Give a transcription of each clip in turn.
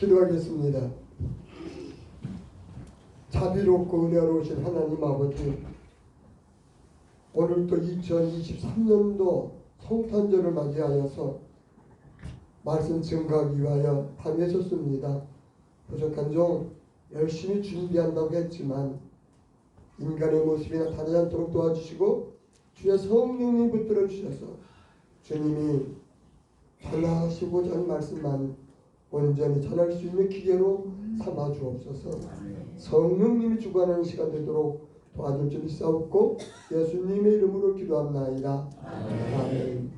기도하겠습니다. 자비롭고 은혜로우신 하나님 아버지, 오늘 또 2023년도 성탄절을 맞이하여서 말씀 증거하기 위하여 다니셨습니다. 부족한 종 열심히 준비한다고 했지만 인간의 모습이 나타나지 않도록 도와주시고 주의 성령님 붙들어 주셔서 주님이 전하시고자 하는 말씀만 온전히 전할 수 있는 기계로 삼아 주옵소서. 성령님이 주관하는 시간 되도록 도와줄 줄 믿사옵고 예수님의 이름으로 기도합나이다. 아멘.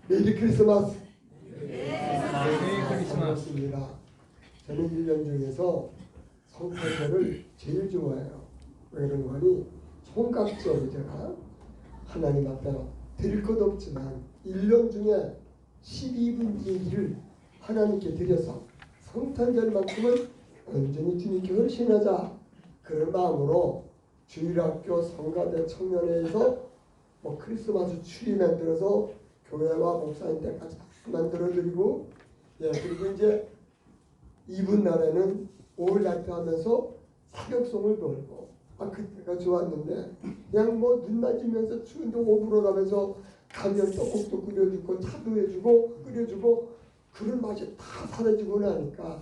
메리 크리스마스. 메리 크리스마스입니다. 저는 1년 중에서 성탄절을 제일 좋아해요. 왜 그런가 하니 총각적으로 제가 하나님 앞에 드릴 것 없지만 1년 중에 12분의 1을 하나님께 드려서 성탄절만큼은 온전히 주님께 헌신하자, 그런 마음으로 주일학교 성가대 청년회에서 크리스마스 추리 만들어서 교회와 목사님 때까지 만들어드리고, 그리고 이제 이분 날에는 5일 날때 하면서 사격송을 돌고, 그때가 좋았는데 그냥 눈 맞으면서 추운데 오불어 가면서 가면 떡국도 끓여주고 차도 해주고 끓여주고, 그런 맛이 다 사라지고 나니까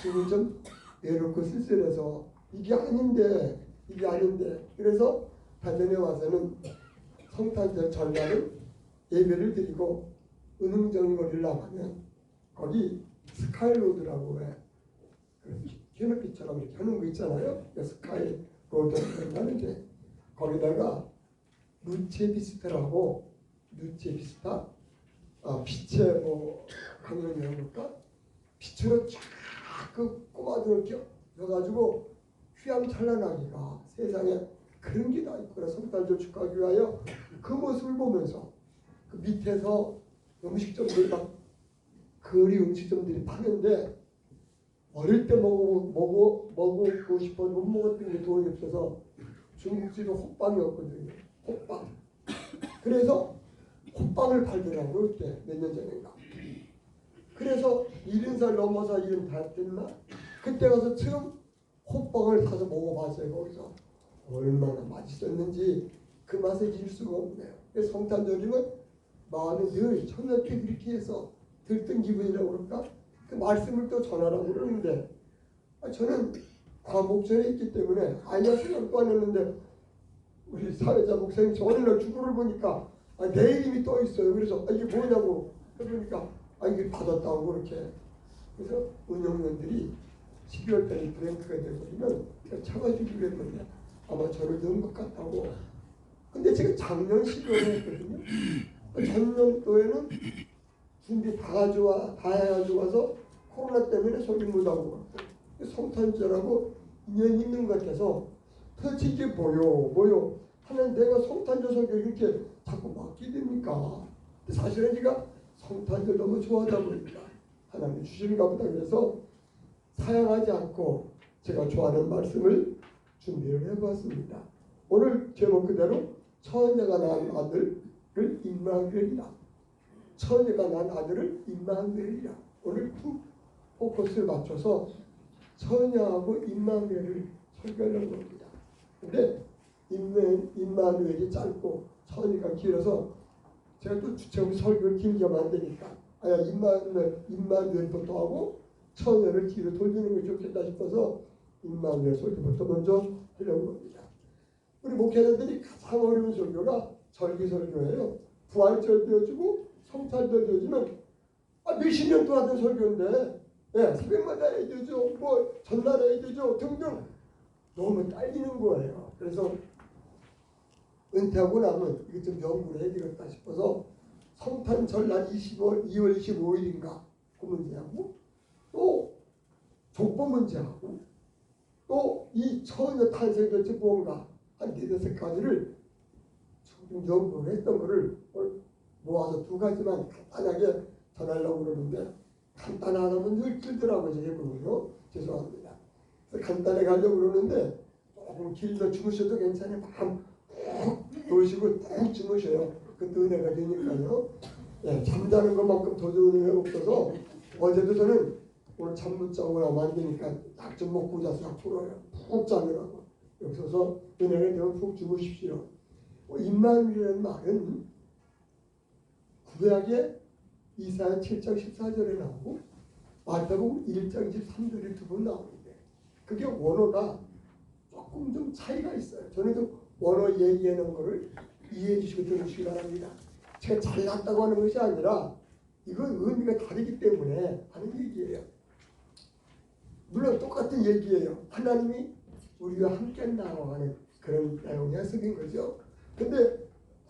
지금 좀 외롭고 쓸쓸해서 이게 아닌데 그래서 단전에 와서는 성탄절 전날은 예배를 드리고 은흥정거리를 나가면 거기 스카이로드라고 해 해넘빛처럼 이렇게 하는 거 있잖아요. 스카이로드라고 하는데 거기다가 누체비스트라고 누체비스타 빛의 강연이라고 할까? 빛으로 쫙 그 꼬마들을 껴가지고 휘황찬란하기가 세상에 그런 게 다 있구나. 성탄절 축하하기 위하여 그 모습을 보면서 그 밑에서 음식점들이 막 거리 음식점들이 파는데 어릴 때 먹고 싶어도 못 먹었던 게 돈이 없어서 중국집은 호빵이었거든요. 호빵. 그래서 호빵을 팔더라고요. 그때 몇 년 전인가. 그래서 70살 넘어서 70다 됐나? 그때 가서 처음 호빵을 사서 먹어봤어요. 거기서 얼마나 맛있었는지 그 맛을 잊을 수가 없네요. 성탄절이면 마음이 늘 청년께 이렇게 해서 들뜬 기분이라고 그럴까? 그 말씀을 또 전하라고 그러는데 저는 과목전에 있기 때문에 아예 생각도 안 했는데 우리 사회자 목사님 저녁날 주구를 보니까 내 이름이 떠 있어요. 그래서 이게 뭐냐고 해보니까 이게 받았다고 그렇게. 그래서 운영원들이 12월 달에 브랭크가 돼버리면 참아주기로 했는데 아마 저를 넣은 것 같다고. 근데 제가 작년 12월에 했거든요. 작년도에는 준비 다 해가지고 와서 코로나 때문에 소리 못하고 성탄절하고 인연이 있는 것 같아서 도대체 이게 뭐요 하는 내가 성탄절 설교 이렇게 자꾸 맡게 됩니까? 사실은 제가 성탄절 너무 좋아하다 보니까 하나님 주시는가 보다. 그래서 사양하지 않고 제가 좋아하는 말씀을 준비를 해보았습니다. 오늘 제목 그대로 처녀가 낳은 아들을 임마누엘이라. 처녀가 낳은 아들을 임마누엘이라. 오늘 포커스를 맞춰서 처녀하고 임마누엘을 설교하려고 합니다. 근데 임마누엘이 짧고 처녀가 길어서 제가 또 주체적으로 설교를 길게 하면 안 되니까 임마누엘부터 하고 처녀를 뒤로 돌리는 게 좋겠다 싶어서 임마누엘 설교부터 먼저 하려고 합니다. 우리 목회자들이 가장 어려운 설교가 절기설교예요. 부활절도 해주고 성탄절도 해주면 몇십 년 동안 하던 설교인데 새벽마다 해야 되죠. 전날에 해야 되죠. 등등 너무 딸리는 거예요. 그래서 은퇴하고 나면 이거 좀 연구를 해야 되겠다 싶어서 성탄절날 2월 25일인가 그 문제하고 또 족보 문제하고 또 이 처녀 탄생 도대체 뭔가 한 4-5가지를 연구를 했던 거를 모아서 2가지만 간단하게 전하려고 그러는데 간단하다면 늘 길더라고요. 제가 보면요. 죄송합니다. 그래서 간단하게 하려고 그러는데 조금 길러 주무셔도 괜찮아요. 밤 푹 놓으시고 푹 주무셔요. 그것도 은혜가 되니까요. 잠자는 것만큼 더 좋은 은혜가 없어서 어제도 저는 오늘 잠 못 자고 나면 안 되니까 약 좀 먹고 자서 약 풀어요. 푹 자느라고. 여기서 은혜를 되면 푹 주무십시오. 임마누엘이라는 말은 구약의 이사야 7장 14절에 나오고 마태복음 1장 23절에 두 번 나오는데 그게 원어가 조금 좀 차이가 있어요. 저는 좀 원어 얘기하는 거를 이해해 주시고 들으시기 바랍니다. 제가 잘났다고 하는 것이 아니라 이건 의미가 다르기 때문에 하는 얘기예요. 물론 똑같은 얘기예요. 하나님이 우리와 함께 나아가는 그런 내용의 해석인 거죠. 근데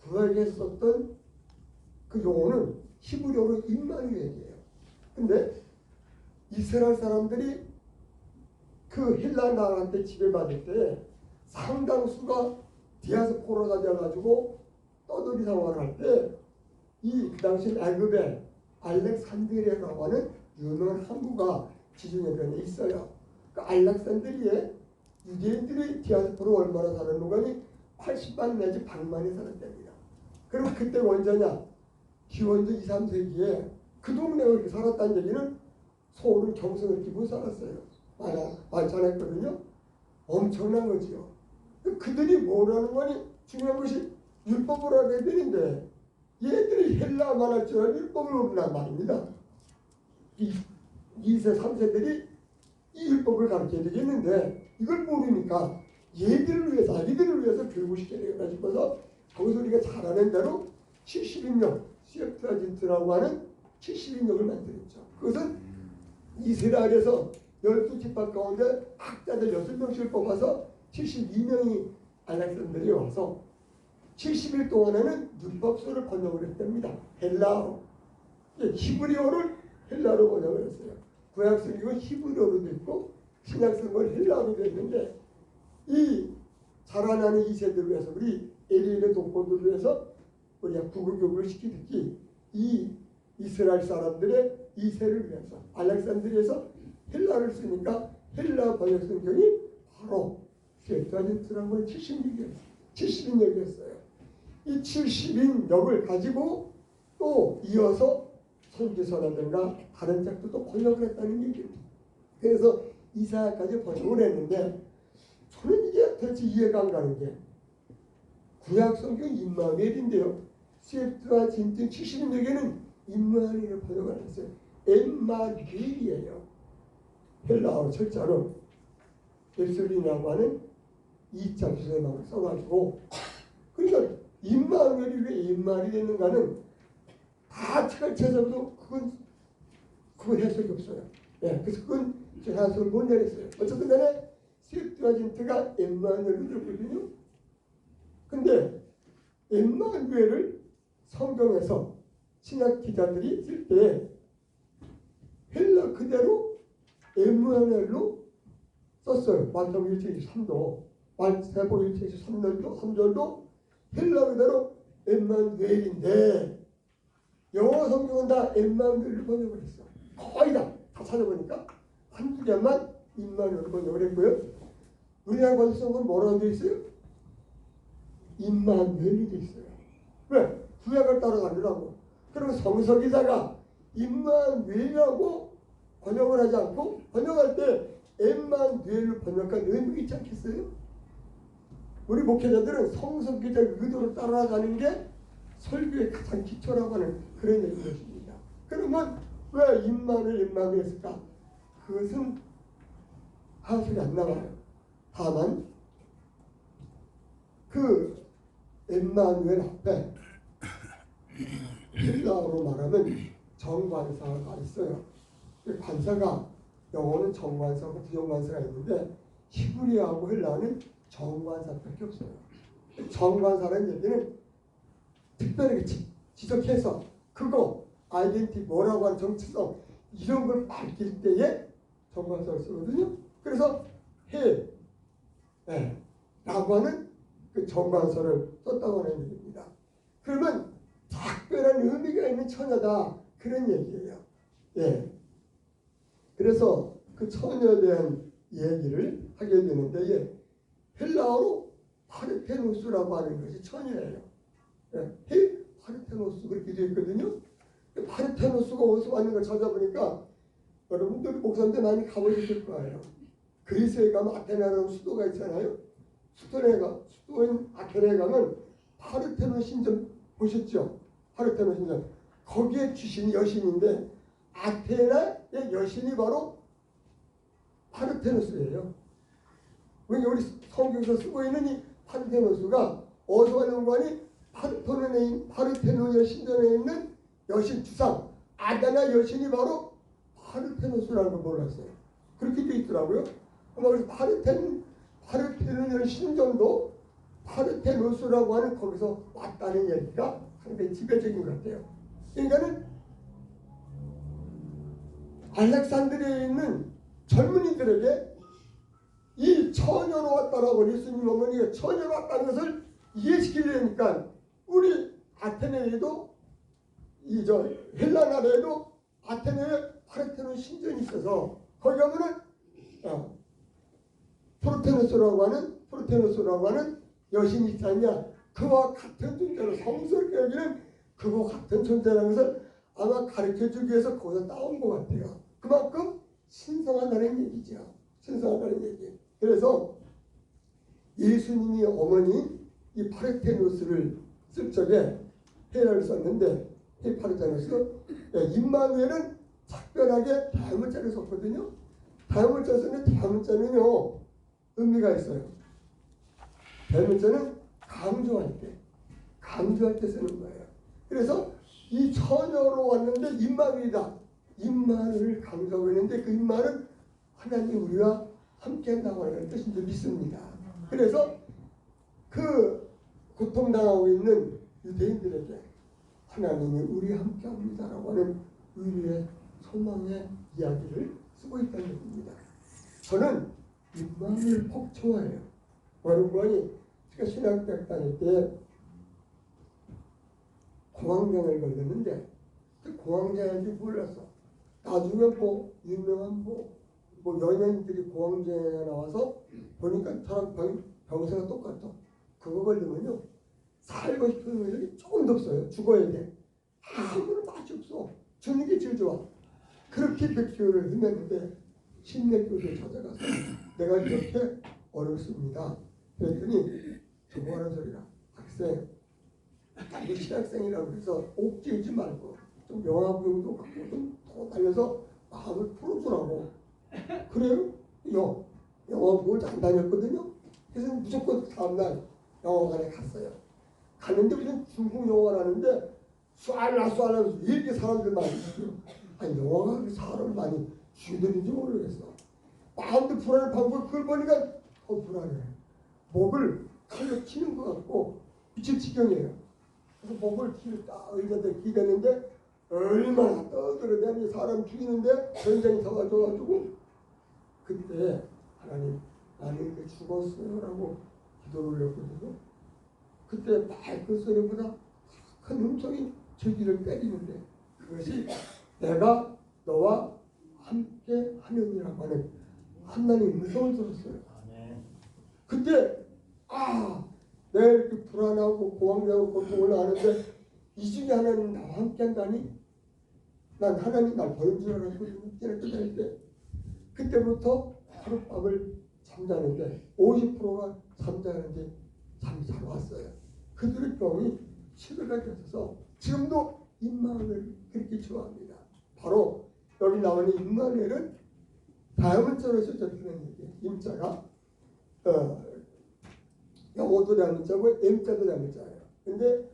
구약에 썼던 그 용어는 히브리어로 임마누엘이에요. 근데 이스라엘 사람들이 그 헬라 나라한테 지배받을 때 상당수가 디아스포라가 되어가지고 떠돌이 생활을 할 때 그 당시 애굽에 알렉산드리아라고 하는 유명한 항구가 지중해변에 있어요. 그 알렉산드리아에 유대인들이 디아스포라 얼마나 살았는가 하니 80만 내지 100만이 살았답니다. 그리고 그때 언제냐? 기원전 2, 3세기에 그 동네에 이렇게 살았다는 얘기는 서울은 경성을 이렇게 못 살았어요. 많지 않았거든요. 엄청난 거지요. 그들이 뭐라는 거니? 중요한 것이 율법을 하는 애들인데 얘들이 헬라만 할 줄 알고 율법을 모른단 말입니다. 2세, 3세들이 이 율법을 가르쳐야 되겠는데 이걸 모르니까 얘들을 위해서, 아기들을 위해서 교육을 시켜야 되겠다 싶어서 거기서 우리가 잘 아는 대로 70인역, 시에프타진트라고 하는 70인역을 만들었죠. 그것은 이스라엘에서 12지파 가운데 학자들 6명씩을 뽑아서 72명이 알렉산드리아에 와서 70일 동안에는 율법서를 번역을 했답니다. 헬라어. 히브리어를 헬라어로 번역을 했어요. 구약성경은 히브리어로도 있고 신약성경은 헬라어로도 있는데 이 자라나는 이 세대를 위해서 우리 에리엘의 동포들을 위해서 우리가 국어교육을 시키듯이 이 이스라엘 사람들의 이 세를 위해서 알렉산드리아에서 헬라를 쓰니까 헬라 번역 성경이 바로 세프타진트라는 걸 70인역이었어요. 이 70인역을 가지고 또 이어서 선지서라든가 다른 책도 또 번역을 했다는 얘기입니다. 그래서 이사야까지 번역을 했는데 저는 이게 도대체 이해가 안 가는 게 구약 성경 임마누엘인데요. 세프타진트 70인역에는 임마누엘을 번역을 했어요. 엠마누엘이에요. 헬라어 철자로 앱슬린이라고 하는 2차 주제망을 써가지고 그러니까 임마누엘이 왜 임마누엘이 됐는가는 다 책을 찾아도 그건 해석이 없어요. 예, 그래서 그건 해석을 못 내렸어요. 어쨌든 간에 세프타진트가 엠마누엘로 들었거든요. 근데 엠마누엘을 성경에서 신약 기자들이 쓸 때 헬라 그대로 엠마누엘로 썼어요. 마태복음 1장 23도 마태복음 1장 3절도 헬라 그대로 엠마누엘인데 영어 성경은 다 엠마누엘로 번역을 했어. 거의 다 찾아보니까 한두 개만 임마누엘로 번역을 했고요. 우리나라 번역성은 뭐라고 되어 있어요? 임마누엘이 되어 있어요. 왜? 구약을 따라가려고. 그리고 성서기자가 임마누엘이라고 번역을 하지 않고 번역할 때 엠마누엘로 번역한 의미가 있지 않겠어요? 우리 목회자들은 성서기자 의도를 따라가는 게 설교의 가장 기초라고 하는 그런 얘기입니다. 그러면 왜 임마누엘 했을까? 그것은 하소리 안 나와요. 다만 그 엠마누엘 앞에 헬라어로 말하면 정관사가 있어요. 관사가 영어는 정관사하고 부정관사가 있는데 히브리어하고 헬라어는 정관사밖에 없어요. 정관사라는 얘기는 특별하게 지적해서 그거 아이덴티 뭐라고 하는 정체성 이런 걸 밝힐 때에 정관사를 쓰거든요. 그래서 라고 하는 그 정관사를 썼다고 하는 얘기입니다. 그러면 특별한 의미가 있는 처녀다 그런 얘기예요. 예. 그래서 그 처녀에 대한 얘기를 하게 되는데 헬라어로 파르테노스라고 하는 것이 처녀예요. 파르테노스 그렇게 되어 있거든요. 파르테노스가 어디서 왔는가 찾아보니까 여러분들 목사님들 많이 가보셨을 거예요. 그리스에 가면 아테네라는 수도가 있잖아요. 수도인 아테네에 가면 파르테논 신전 보셨죠? 파르테논 신전. 거기에 주신 여신인데 아테네의 여신이 바로 파르테노스예요. 왜 우리 성경에서 쓰고 있는 이 파르테노스가 어디서 왔는 거니? 파르테논의 신전에 있는 여신 주상 아테네 여신이 바로 파르테노스라는 걸 몰랐어요. 그렇게 돼 있더라고요. 그래서 파르테논의 신전도 파르테노스라고 하는 거기서 왔다는 얘기가 상당히 지배적인 것 같아요. 그러니까는 알렉산드리아에 있는 젊은이들에게 이 처녀로 왔다라고 예수님 어머니가 처녀로 왔다는 것을 이해시키려니까 우리 아테네에도 헬라 나라에도 아테네에 파르테논 신전이 있어서 거기 가면은 프로테노스라고 하는 여신이 있지 않냐. 그와 같은 존재로 성스럽게 여기는 그와 같은 존재라는 것을 아마 가르쳐주기 위해서 거기서 따온 것 같아요. 그만큼 신성하다는 얘기죠. 신성하다는 얘기. 그래서 예수님이 어머니 이 파르테노스를 쓸 적에 헤라를 썼는데 이 파르테노스 임마누엘은 특별하게 대문자를 썼거든요. 대문자 쓰는데 대문자는요 의미가 있어요. 대문자는 강조할 때 쓰는 거예요. 그래서 이 처녀로 왔는데 임마누엘이다. 임마누엘을 강조하고 있는데 그 임마는 하나님 우리와 함께한다고 하는 뜻인 줄 믿습니다. 그래서 그 고통당하고 있는 유대인들에게 하나님이 우리와 함께합니다라고 하는 의미의 소망의 이야기를 쓰고 있다는 얘기입니다. 저는 임마누엘 꼭 좋아해요. 여러분이 제가 신학대학 다닐 때 공황장애를 걸렸는데 그 공황장애인지 몰랐어. 나중에 유명한 연예인들이 공황장애가 나와서 보니까 저랑 병세가 똑같아. 그거 걸리면요 살고 싶은 의욕이 조금도 없어요. 죽어야 돼. 아무런 맛이 없어. 죽는 게 제일 좋아. 그렇게 백교를 힘냈는데 신맥교를 찾아가서 내가 이렇게 어렵습니다. 그랬더니 저거 하는 소리가 학생 나도 신학생이라고 해서 옥죄이지 말고 좀 영화부용도 갖고 좀 더 달려서 마음을 풀어주라고. 그래요? 영화부용을 안 다녔거든요. 그래서 무조건 다음날 영화관에 갔어요. 갔는데 무슨 중국 영화를 하는데 쏴라 왜 이렇게 사람들 많이 죽여? 아니 영화가 사람을 많이 죽이는지 모르겠어. 마음도 불안한 방법 그걸 보니까 더 불안해. 목을 칼로 치는 것 같고 미칠 지경이에요. 그래서 목을 딱 의자에 기대는데 얼마나 떠들어대니 사람 죽이는데 전쟁이 터가지고 그때 하나님 나는 이제 죽었어요 라고 기도를 올렸거든요. 그때 맑은 소리보다 큰 음성이 제 귀를 때리는데 그것이 내가 너와 함께 하느니라고 하는 하나님의 음성을 들었어요. 그때 내가 이렇게 불안하고 공황장애하고 고통을 하는데 이 중에 하나님 나와 함께 한다니 난 하나님 날 버린 줄 알았거든요. 때릴 때 그때부터 하룻밤을 잠자는데 50%가 잠자는데 잠이 잘 왔어요. 그들의 병이 치료가 되어서 지금도 임마누엘을 그렇게 좋아합니다. 바로 여기 나오는 임마누엘은 다문자로 써졌다는 얘기예요. 임자가 영어도 다문자고 M자도 다문자예요. 근데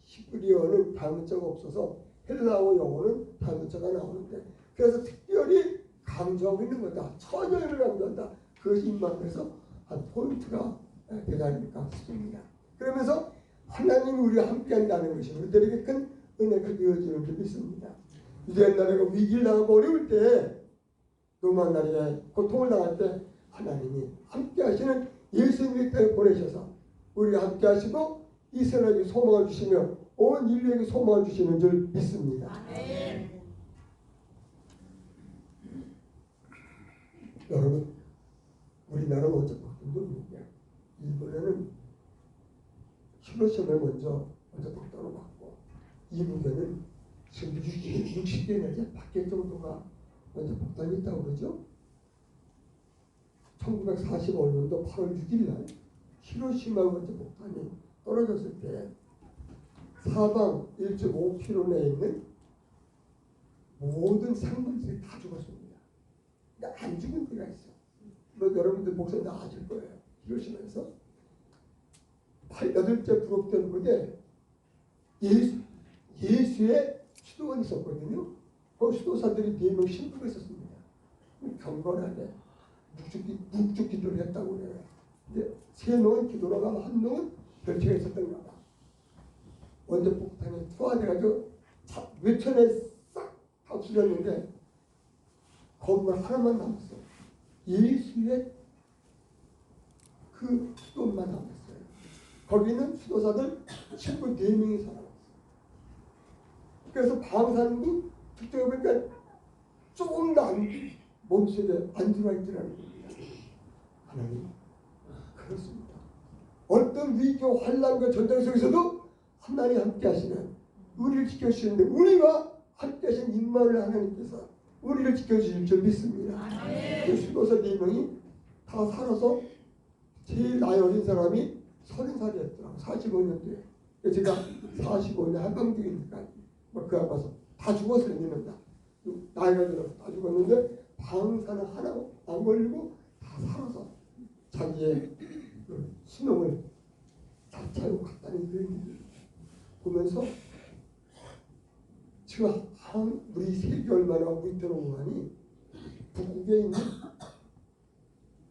히브리어는 다문자가 없어서 헬라어 영어는 다문자가 나오는데 그래서 특별히 강조하고 있는 거다. 처녀를 강조한다. 그것이 임마누엘에서 한 포인트가 되지 않을까 싶습니다. 그러면서 하나님이 우리와 함께한다는 것이 우리들에게 큰 은혜가 되어지는 줄 믿습니다. 유대인 나라가 위기를 당하고 어려울 때 로마 나라에 고통을 당할 때 하나님이 함께하시는 예수님을 땅에 보내셔서 우리와 함께하시고 이스라엘에게 소망을 주시며 온 인류에게 소망을 주시는 줄 믿습니다. 아멘. 여러분 우리나라는 어째 바뀐 줄 모르겠어요. 일본에는 히로시마를 먼저 독도로 받고 이북에는 지금 60개 내지 100개 정도가 먼저 복당이 있다고 그러죠. 1945년도 8월 6일 날 히로시마 먼저 폭탄이 떨어졌을 때 사방 1.5km 내에 있는 모든 생물들이 다 죽었습니다. 근데 안 죽은 데가 있어. 뭐 여러분들 목소리 다 아실 거예요. 히로시마에서 8째 부록된 곳에 예수의 수도원이 있었거든요. 그 수도사들이 4명 신부가 있었습니다. 경건하게 묵죽 기도를 했다고 그래요. 근데 3명은 기도를 하고 1명은 별책에 있었던가 봐. 원자 폭탄에 투하돼가지고 몇 천에 싹 다 없어졌는데 건물 하나만 남았어. 예수의 그 수도만 남았어요. 거기는 수도사들 신부 4명이 살아왔어요. 그래서 방사능이 그때 보니까 조금 더 몸속에 안 들어와 있더라는 겁니다. 하나님 그렇습니다. 어떤 위기와 환난과 전쟁 속에서도 하나님 함께 하시는 우리를 지켜주시는데 우리와 함께 하신 임마누엘 하나님께서 우리를 지켜주실 줄 믿습니다. 그 수도사 4명이 다 살아서 제일 나이 어린 사람이 30살이었더라고. 45년 뒤에. 제가 45년 한방중이니까 그 아파서 다 죽었어요. 4명 다. 나이가 들어서 다 죽었는데 방사는 하나 안 걸리고 다 살아서 자기의 그 수명을 자차하고 갔다는 그런 일을 보면서 지금 우리 세계 얼마나 위태로워하니 북극에 있는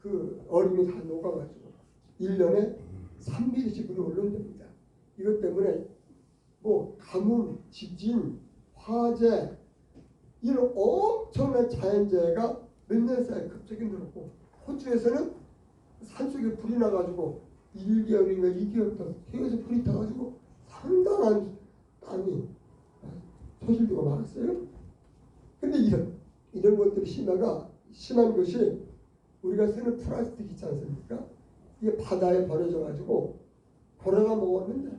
그 얼음이 다 녹아가지고 1년에 3mm씩 물이 올라온답니다. 이것 때문에 뭐 가뭄, 지진, 화재 이런 엄청난 자연재해가 몇 년 사이에 갑자기 늘었고 호주에서는 산속에 불이 나가지고 1개월인가 2개월부터 해에서 불이 타가지고 상당한 땅이 소실되고 말았어요. 근데 이런 것들이 심한 것이 우리가 쓰는 플라스틱 있지 않습니까? 이게 바다에 버려져가지고 고래가 먹었는데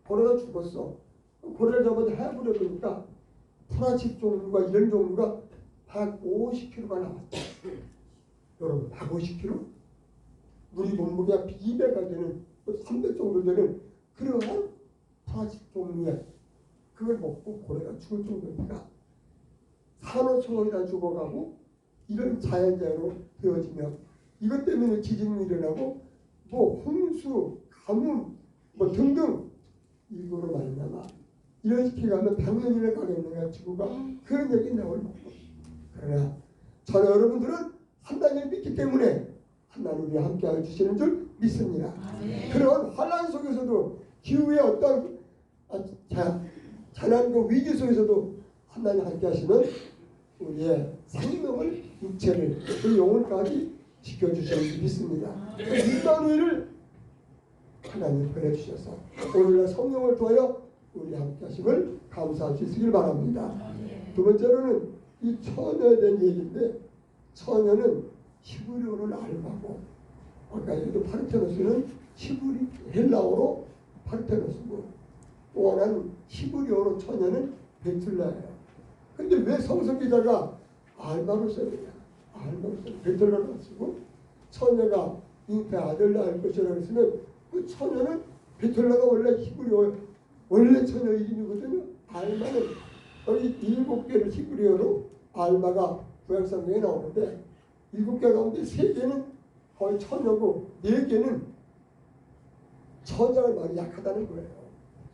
고래가 죽었어. 고래를 잡아서 해부려 보니까 플라스틱 종류가 이런 종류가 150kg가 나왔다. 여러분 150kg? 우리 몸무게가 200가 되는 300 정도 되는 그러한 플라스틱 종류에 그걸 먹고 고래가 죽을 정도니까 산호초가 죽어가고 이런 자연재해로 되어지면 이것 때문에 지진이 일어나고 뭐 홍수, 가뭄 뭐 등등 이거로 말미암아 이런 시기에 가면 100년이나 가겠느냐 지구가 그런 얘기 나올 만큼 그러나 저는 여러분들은 하나님을 믿기 때문에 하나님 우리와 함께하여 주시는 줄 믿습니다. 그런 환난 속에서도 기후의 어떤 재난과 위기 속에서도 하나님 함께하시는 우리의 생명을 육체를 그 영혼까지 지켜주시는 줄 믿습니다. 임마누엘을 하나님 보내주셔서 오늘날 성령을 통하여 우리 함께하심을 감사할 수 있으길 바랍니다. 두 번째로는 이 처녀에 대한 얘기인데 처녀는 히브리어를 알바고 아까 얘기도 파르테노스는 히브리 헬라어로 파르테노스고 또 하나는 히브리어로 처녀는 베툴라예요. 근데 왜 성서 기자가 알바로 써느냐? 알바로 써 베툴라로 쓰고 처녀가 잉태 아들 낳을 것이라고 했으면 그 처녀는 베툴라가 원래 히브리어 원래 처녀 이름이거든요. 알바는 여기 7개를 히브리어로 알바가 구약성경에 나오는데 7개 가운데 3개는 거의 처녀고 4개는 처자가 많이 약하다는 거예요.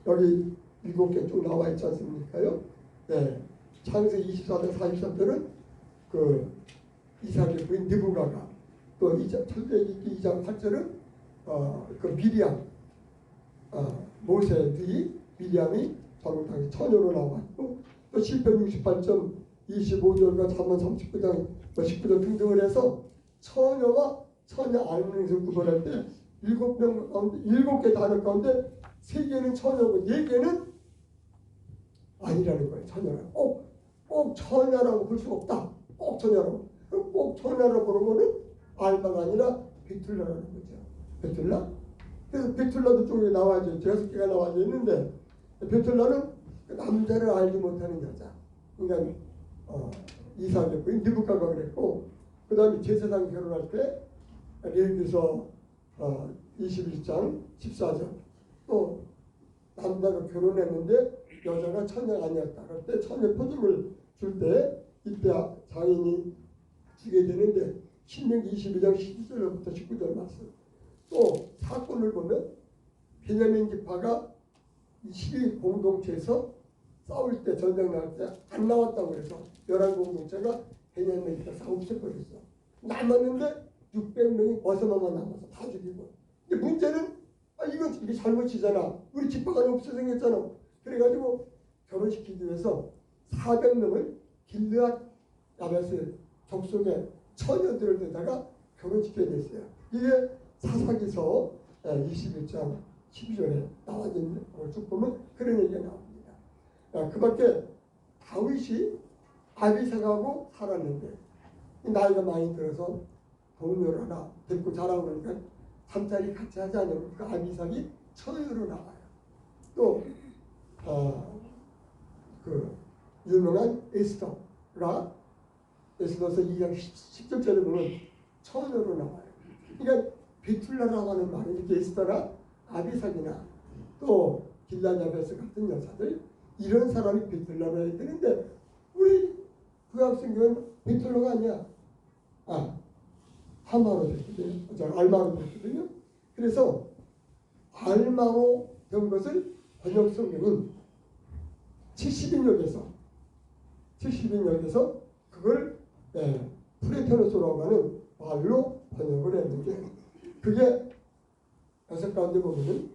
여기 7개 쭉 나와 있지 않습니까요? 네. 창세기 24장 43절은 그 이삭의 부인 느부가가 또 창세기 2장 8절은 그 미리암 모세 뒤 미리암이 바로 처녀로 나왔고 또 시편 68점 25절과 잠언 39장 19절 등등을 해서 처녀와 처녀 알문에서 구분할 때 7명 가운데 7개 단어 가운데 3개는 처녀고 4개는 아니라는 거예요. 처녀라. 꼭 처녀라고 볼 수 없다. 꼭 처녀라고. 꼭 처녀라고 그러면은 알바가 아니라 베툴라라는 거죠. 베툴라? 그래서 베툴라도 쪽에 나와져 6개가 나와져 있는데 베툴라는 남자를 알지 못하는 여자. 그러니까 이삭의 부인 리브카가 그랬고, 그 다음에 제사장 결혼할 때 레위기서 21장 14절 또 남자가 결혼했는데 여자가 처녀가 아니었다. 그럴 때 처녀 포집을 줄 때 이때 장인이 주게 되는데 신명기 22장 12절부터 19절 말씀. 또 사건을 보면 베냐민 지파가 12 공동체에서 싸울 때 전쟁 나갈 때 안 나왔다고 해서 11 공동체가 베냐민 지파 없애버렸어. 남았는데 600명이 벗어나만 남아서 다 죽이고. 근데 문제는 이건 이게 잘못이잖아. 우리 지파가 없어 생겼잖아. 그래가지고 결혼시키기 위해서 400명을 길르앗 야베스 족속의 처녀들을 데다가 결혼시켜야 됐어요. 이게 사사기서 21장 12절에 나와 있는 걸 쭉 보면 그런 얘기가 나옵니다. 그 밖에 다윗이 아비삭하고 살았는데 나이가 많이 들어서 동료를 하나 데리고 자라고 그러니까 잠자리 같이 하지 않으면 그 아비삭이 처녀로 나와요. 또 그 유명한 에스더가 에스더서 2장 10절에 보면 처녀로 나와요. 그러니까 비툴라라고 하는 말은 이렇게 에스더나 아비삭이나 또 길라냐베스 같은 여자들 이런 사람이 비툴라로 해야 되는데 우리 구약성경은 비툴라가 아니야. 하마로 됐거든요. 알마로 됐거든요. 그래서 알마로 된 것을 번역성경은 70인역에서 그걸 프레테노스라고 하는 말로 번역을 했는데 그게 여섯 가운데 보면은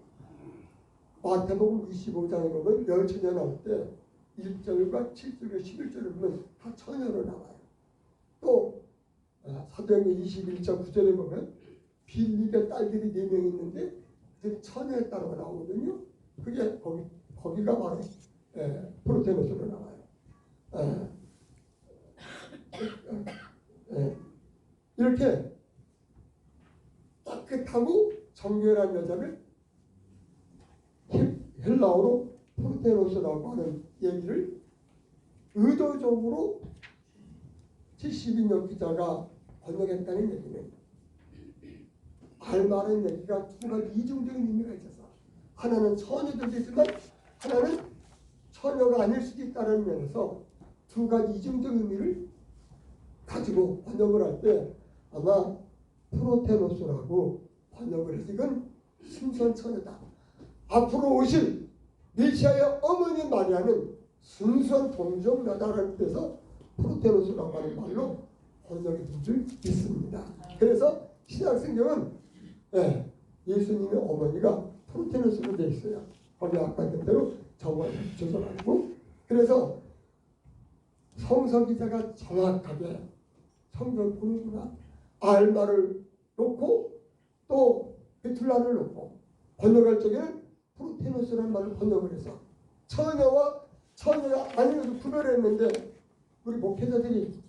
마태복음 25장에 보면 열처녀 나올 때 1절과 7절과 11절을 보면 다 처녀로 나와요. 또 사도행전 21장 9절에 보면 빌립의 딸들이 4명 있는데 처녀의 딸로 나오거든요. 그게 거기가 바로 프로테노스로 나와요. 이렇게 따뜻하고 정결한 여자를 헬라어로 프로테노스라고 하는 얘기를 의도적으로 70인역 기자가 번역했다는 얘기는 알마는 얘기가 두 가지 이중적인 의미가 있어서 하나는 처녀들도 있지만 하나는 처녀가 아닐 수도 있다는 면에서 두 가지 이중적 의미를 가지고 번역을 할 때 아마 프로테노스라고 번역을 해서 이건 순수한 처녀다. 앞으로 오실 메시아의 어머니 마리아는 순수한 동정녀다라는 데서 프로테노스라고 하는 말로 번역이 된 줄 믿습니다. 그래서 신약성경은 예수님의 어머니가 프로테노스로 되어 있어요. 거기 아까 했던 대로 정말 붙여서가지고 그래서 성서 기자가 정확하게 성경 보는구나 알마를 놓고 또 베툴라를 놓고 번역할 적에는 프로테노스라는 말을 번역을 해서 처녀와 처녀가 아니어도 구별했는데 우리 목회자들이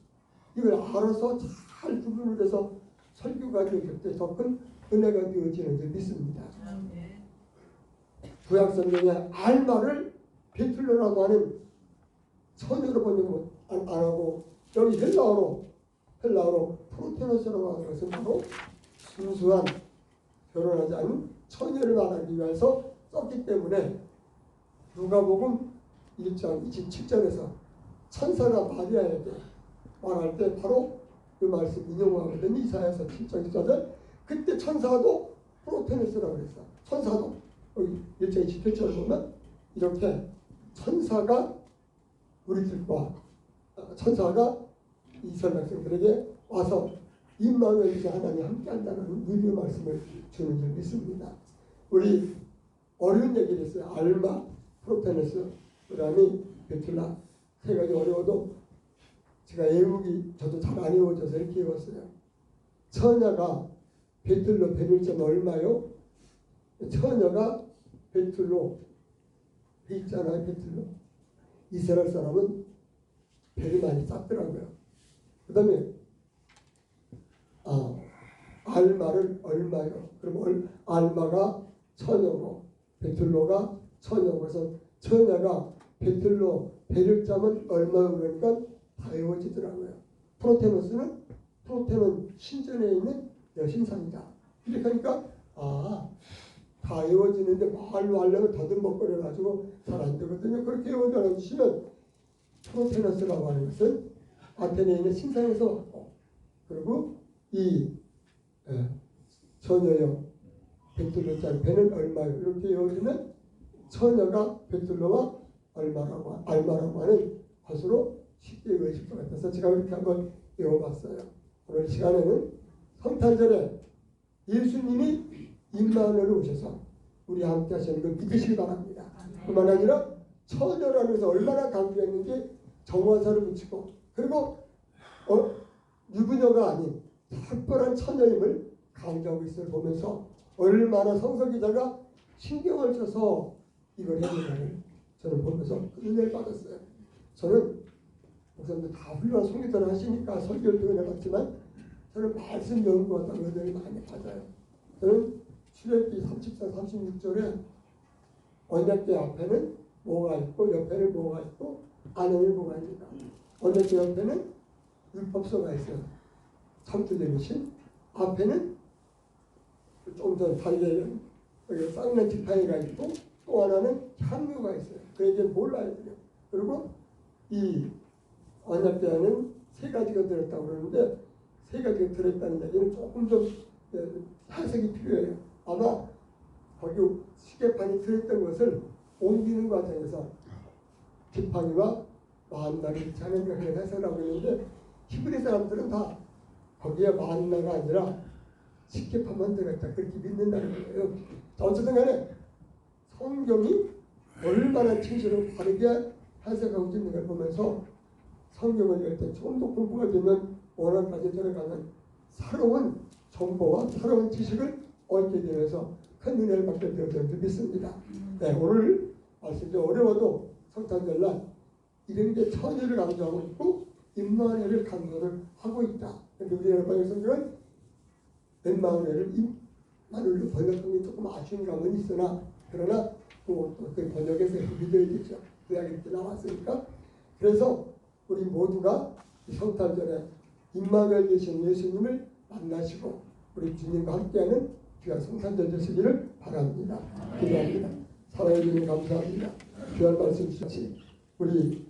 이걸 알아서 잘 구분을 해서 설교가 되었을 때 더 큰 은혜가 되어지는 줄 믿습니다. 구약성경에 알마를 베툴라라고 하는 처녀로 번역 안 하고 여기 헬라어로 프로테노스라고 하는 것은 바로 순수한 결혼하지 않은 처녀를 말하기 위해서 썼기 때문에 누가복음 1장 27절에서 천사가 마리아에게 말할 때 바로 그 말씀 인용하거든요. 이사야서 7장 14절 그때 천사도 프로테노스라고 그랬어. 천사도 여기 1장 27절을 보면 이렇게 천사가 우리들과 천사가 이스라엘 백성들에게 와서 임마누엘 하나님 함께한다는 의미의 말씀을 주는 줄 믿습니다. 우리 어려운 얘기를 했어요. 알마, 프로테노스, 그 다음에 베툴라 세 가지 어려워도 제가 애우기 저도 잘 안 외워져서 이렇게 외웠어요. 처녀가 베툴로 베를점 얼마요? 처녀가 베툴로 배 있잖아요. 베툴로 이스라엘 사람은 배를 많이 쌌더라고요. 그 다음에 알마를 얼마요? 그럼 알마가 처녀고 베툴로가 처녀고 그래서 처녀가 베툴로 배를 짜면 얼마요? 그러니까 외워지더라고요. 프로테논은 신전에 있는 여신상이다. 이렇게 하니까 다 외워지는데 말로 하려면 더듬벅거려가지고 잘 안 되거든요. 그렇게 외워져 주시면 프로테너스라고 하는 것은 아테네에 있는 신상에서 왔고, 그리고 이 처녀여 백둘러짜리 배는 얼마요? 이렇게 외워지면 처녀가 백둘러와 알마라고 하는 것으로 쉽게 외워질 것 같아서 제가 이렇게 한번 외워봤어요. 오늘 시간에는 성탄절에 예수님이 임마누엘로 오셔서 우리 함께 하시는 걸 믿으시기 바랍니다. 그만 아니라 처녀라는 것을 얼마나 강조했는지 정화사를 붙이고, 그리고 유부녀가 아닌 특별한 처녀임을 강조하고 있음을 보면서 얼마나 성서 기자가 신경을 써서 이걸 했는가를 저는 보면서 은혜를 받았어요. 저는 목사님들 다 훌륭한 송기도를 하시니까 설교를 통해봤지만 저는 말씀 연구하다 은혜를 많이 받아요. 저는 출애굽기 34, 36절에 언약궤 앞에는 뭐가 있고 옆에는 뭐가 있고 안에는 뭐가 있는가. 언약궤 옆에는 율법서가 있어요. 참주되신 앞에는 좀 더 다르게 쌍난 지팡이가 있고 또 하나는 향유가 있어요. 그에게 몰라야 돼요. 그리고 이 언약궤 안에는 세 가지가 들었다고 그러는데 세 가지가 들었다는 얘기는 조금 더 해석이 필요해요. 아마 거기 시계판이 들었던 것을 옮기는 과정에서 지팡이와 만나를 자는 그런 해석을 하고 있는데 히브리 사람들은 다 거기에 만나가 아니라 시계판만 들었다 그렇게 믿는다는 거예요. 어쨌든 간에 성경이 얼마나 진실로 바르게 해석하고 있는 걸 보면서 성경을 열 때 좀 더 공부가 되면 원어까지 들어가는 새로운 정보와 새로운 지식을 얻게 되면서 큰 은혜를 받게 되었다고 믿습니다. 네, 오늘 말씀이 어려워도 성탄절날 이런 게 처녀를 강조하고 있고 임마누엘을 강조를 하고 있다. 그런데 우리 번역 성경은 임마누엘을 임마누엘로 번역한 게 조금 아쉬운 감은 있으나 그러나 또 그 번역에서 믿어야 되죠. 구약에 이렇게 나왔으니까. 그래서 우리 모두가 성탄절에 임마누엘 되신 예수님을 만나시고 우리 주님과 함께하는 귀한 성탄절 되시기를 바랍니다. 기도합니다. 사랑해 주님 감사합니다. 귀한 말씀 주시 우리